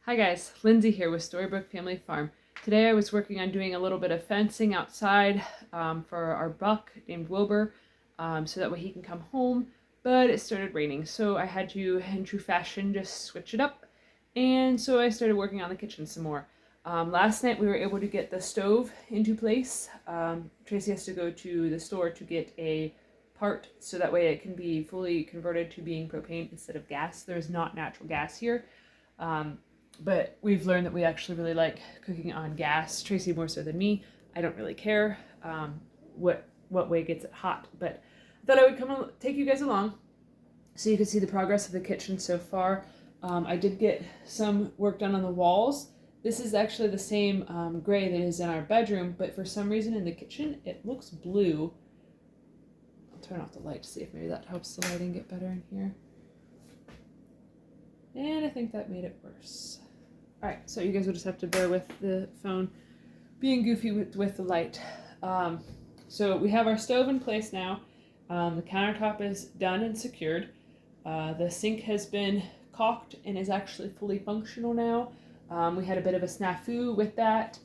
Hi guys, Lindsay here with Storybook Family Farm. Today I was working on doing a little bit of fencing outside for our buck named Wilbur, so that way he can come home, but it started raining, so I had to, in true fashion, just switch it up, and so I started working on the kitchen some more. Last night we were able to get the stove into place. Tracy has to go to the store to get a part so that way it can be fully converted to being propane instead of gas. There's not natural gas here. But we've learned that we actually really like cooking on gas. Tracy more so than me. I don't really care what way gets it hot, but I thought I would come take you guys along so you can see the progress of the kitchen so far. I did get some work done on the walls. This is actually the same gray that is in our bedroom, but for some reason in the kitchen it looks blue. I'll turn off the light to see if maybe that helps the lighting get better in here. And I think that made it worse. Alright, so you guys will just have to bear with the phone being goofy with the light. So we have our stove in place now. The countertop is done and secured. The sink has been caulked and is actually fully functional now. We had a bit of a snafu with that.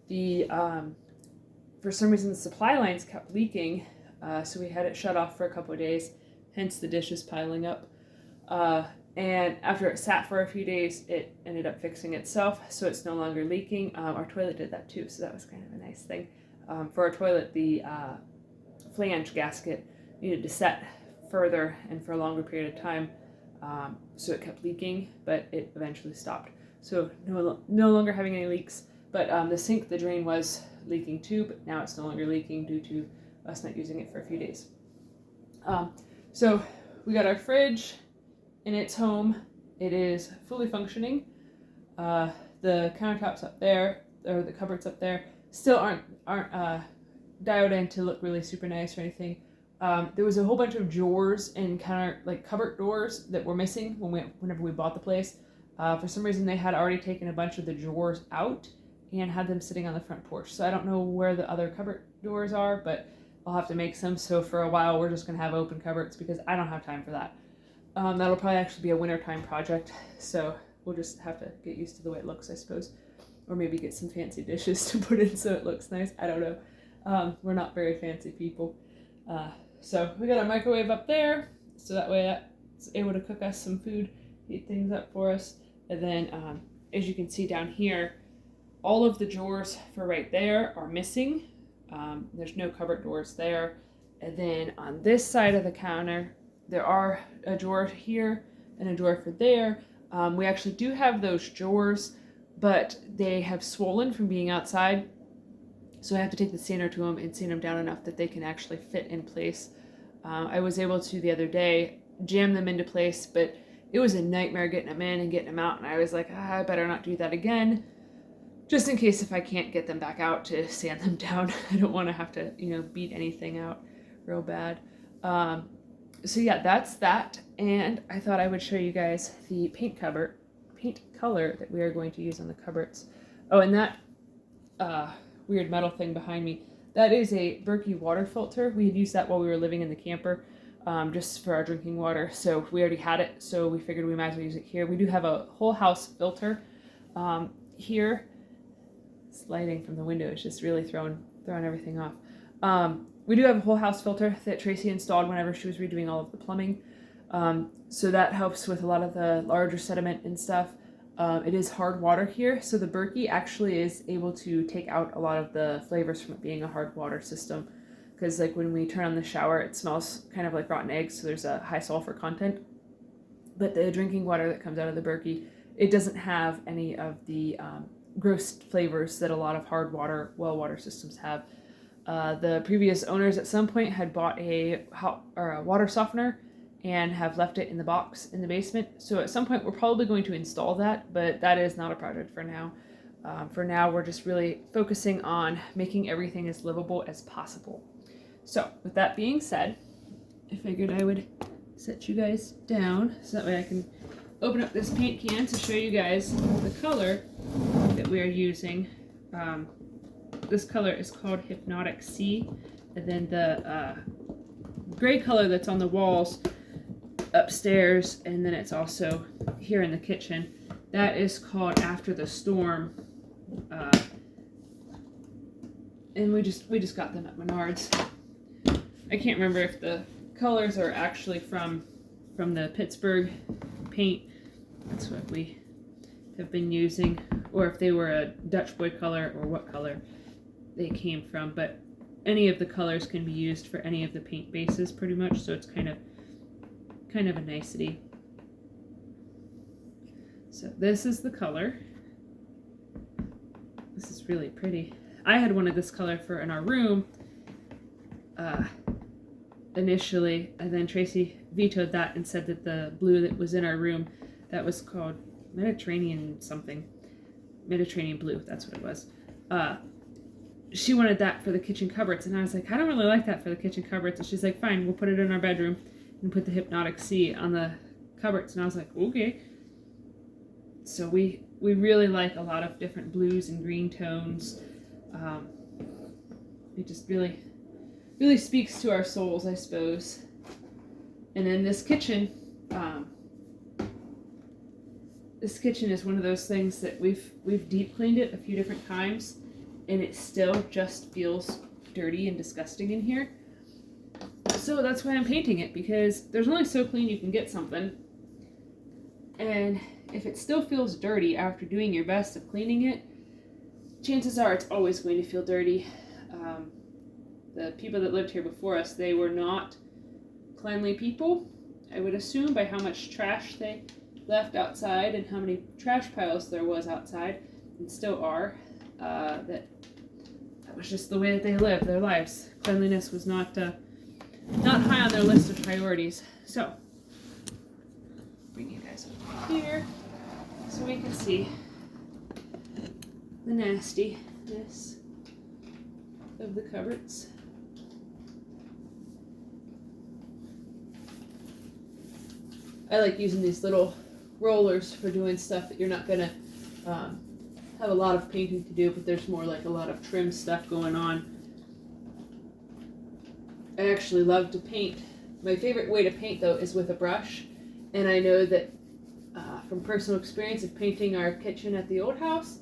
For some reason the supply lines kept leaking, so we had it shut off for a couple of days, hence the dishes piling up. And after it sat for a few days, it ended up fixing itself, so it's no longer leaking. Our toilet did that too, so that was kind of a nice thing. For our toilet, the flange gasket needed to set further and for a longer period of time, so it kept leaking, but it eventually stopped. So no longer having any leaks, but the sink, the drain was leaking too, but now it's no longer leaking due to us not using it for a few days. So we got our fridge in its home. It is fully functioning. The countertops up there, or the cupboards up there, still aren't dialed in to look really super nice or anything. There was a whole bunch of drawers and cupboard doors that were missing whenever we bought the place. For some reason they had already taken a bunch of the drawers out and had them sitting on the front porch. So I don't know where the other cupboard doors are, but I'll have to make some. So for a while we're just gonna have open cupboards because I don't have time for that. That'll probably actually be a wintertime project, so we'll just have to get used to the way it looks, I suppose. Or maybe get some fancy dishes to put in so it looks nice. I don't know. We're not very fancy people. So we got our microwave up there, so that way it's able to cook us some food, heat things up for us. And then, as you can see down here, all of the drawers for right there are missing. There's no cupboard doors there. And then on this side of the counter, there are a drawer here and a drawer for there. We actually do have those drawers, but they have swollen from being outside. So I have to take the sander to them and sand them down enough that they can actually fit in place. I was able to, the other day, jam them into place, but it was a nightmare getting them in and getting them out. And I was like, I better not do that again, just in case if I can't get them back out to sand them down. I don't want to have to, beat anything out real bad. So yeah, that's that, and I thought I would show you guys the paint color that we are going to use on the cupboards. Oh, and that weird metal thing behind me, that is a Berkey water filter. We had used that while we were living in the camper, just for our drinking water, so we already had it, so we figured we might as well use it here. We do have a whole house filter here. This lighting from the window is just really throwing everything off. We do have a whole house filter that Tracy installed whenever she was redoing all of the plumbing. So that helps with a lot of the larger sediment and stuff. It is hard water here, so the Berkey actually is able to take out a lot of the flavors from it being a hard water system. Because like when we turn on the shower, it smells kind of like rotten eggs, so there's a high sulfur content. But the drinking water that comes out of the Berkey, it doesn't have any of the gross flavors that a lot of hard water, well water systems have. The previous owners at some point had bought a water softener and have left it in the box in the basement. So at some point we're probably going to install that, but that is not a project for now. For now, we're just really focusing on making everything as livable as possible. So with that being said, I figured I would set you guys down so that way I can open up this paint can to show you guys the color that we are using. This color is called Hypnotic Sea, and then the gray color that's on the walls upstairs, and then it's also here in the kitchen. That is called After the Storm. And we just got them at Menards. I can't remember if the colors are actually from the Pittsburgh paint. That's what we have been using, or if they were a Dutch Boy color or what color they came from. But any of the colors can be used for any of the paint bases pretty much, so it's kind of a nicety. So this is the color. This is really pretty. I had one of this color in our room initially, and then Tracy vetoed that and said that the blue that was in our room, that was called Mediterranean something. Mediterranean blue, that's what it was. She wanted that for the kitchen cupboards, and I was like, I don't really like that for the kitchen cupboards. And she's like, fine, we'll put it in our bedroom and put the Hypnotic Sea on the cupboards. And I was like, okay. So we really like a lot of different blues and green tones. It just really speaks to our souls, I suppose. And then this kitchen is one of those things that we've deep cleaned it a few different times, and it still just feels dirty and disgusting in here. So that's why I'm painting it, because there's only so clean you can get something. And if it still feels dirty after doing your best of cleaning it, chances are it's always going to feel dirty. The people that lived here before us, they were not cleanly people, I would assume, by how much trash they left outside and how many trash piles there was outside, and still are. That was just the way that they lived their lives. Cleanliness was not high on their list of priorities. So, bring you guys over here so we can see the nastiness of the cupboards. I like using these little rollers for doing stuff that you're not gonna have a lot of painting to do, but there's more like a lot of trim stuff going on. I actually love to paint. My favorite way to paint, though, is with a brush, and I know that from personal experience of painting our kitchen at the old house,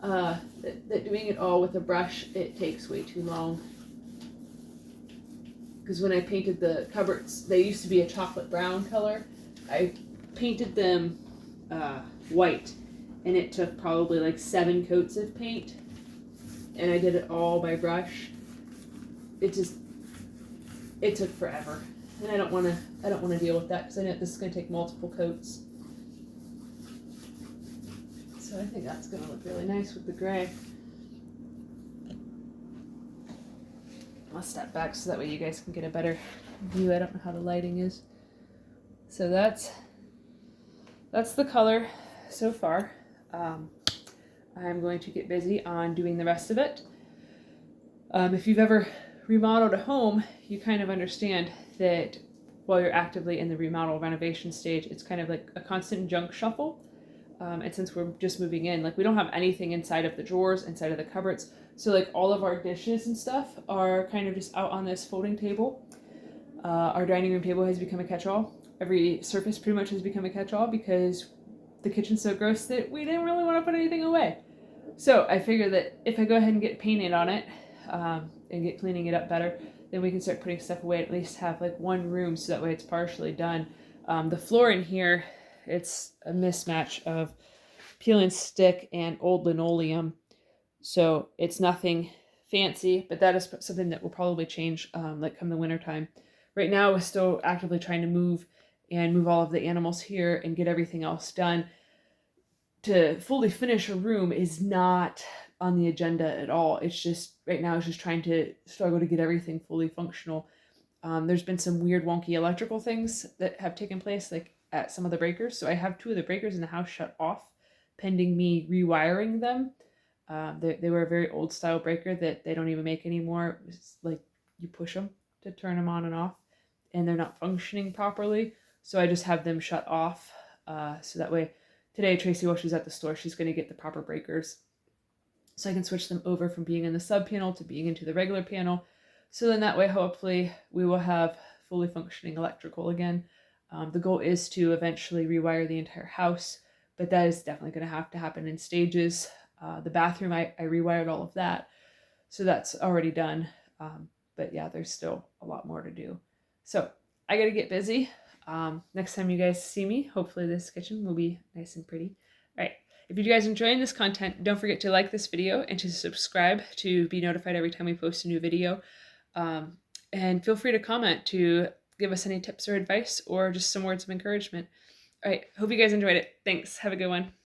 that doing it all with a brush, it takes way too long. Because when I painted the cupboards, they used to be a chocolate brown color. I painted them white, and it took probably like 7 coats of paint, and I did it all by brush. It took forever, and I don't want to deal with that, because I know this is going to take multiple coats. So I think that's going to look really nice with the gray. I'll step back so that way you guys can get a better view. I don't know how the lighting is. So that's the color so far. I'm going to get busy on doing the rest of it. If you've ever remodeled a home, you kind of understand that while you're actively in the remodel renovation stage, it's kind of like a constant junk shuffle. And since we're just moving in, like, we don't have anything inside of the drawers, inside of the cupboards. So like all of our dishes and stuff are kind of just out on this folding table. Our dining room table has become a catch-all. Every surface pretty much has become a catch-all because the kitchen's so gross that we didn't really want to put anything away. So I figured that if I go ahead and get painted on it and get cleaning it up better, then we can start putting stuff away, at least have like one room, so that way it's partially done. The floor in here, it's a mismatch of peel and stick and old linoleum. So it's nothing fancy, but that is something that will probably change like come the winter time. Right now we're still actively trying to move all of the animals here and get everything else done. To fully finish a room is not on the agenda at all. It's just, right now, it's just trying to struggle to get everything fully functional. There's been some weird wonky electrical things that have taken place, like at some of the breakers. So I have 2 of the breakers in the house shut off, pending me rewiring them. They were a very old style breaker that they don't even make anymore. It's like you push them to turn them on and off, and they're not functioning properly. So I just have them shut off. So that way, today Tracy, while she's at the store, she's going to get the proper breakers, so I can switch them over from being in the sub panel to being into the regular panel. So then that way, hopefully, we will have fully functioning electrical again. The goal is to eventually rewire the entire house, but that is definitely going to have to happen in stages. The bathroom, I rewired all of that, so that's already done. But yeah, there's still a lot more to do. So I got to get busy. Next time you guys see me, hopefully this kitchen will be nice and pretty. All right. If you guys are enjoying this content, don't forget to like this video and to subscribe to be notified every time we post a new video. And feel free to comment to give us any tips or advice or just some words of encouragement. All right. Hope you guys enjoyed it. Thanks. Have a good one.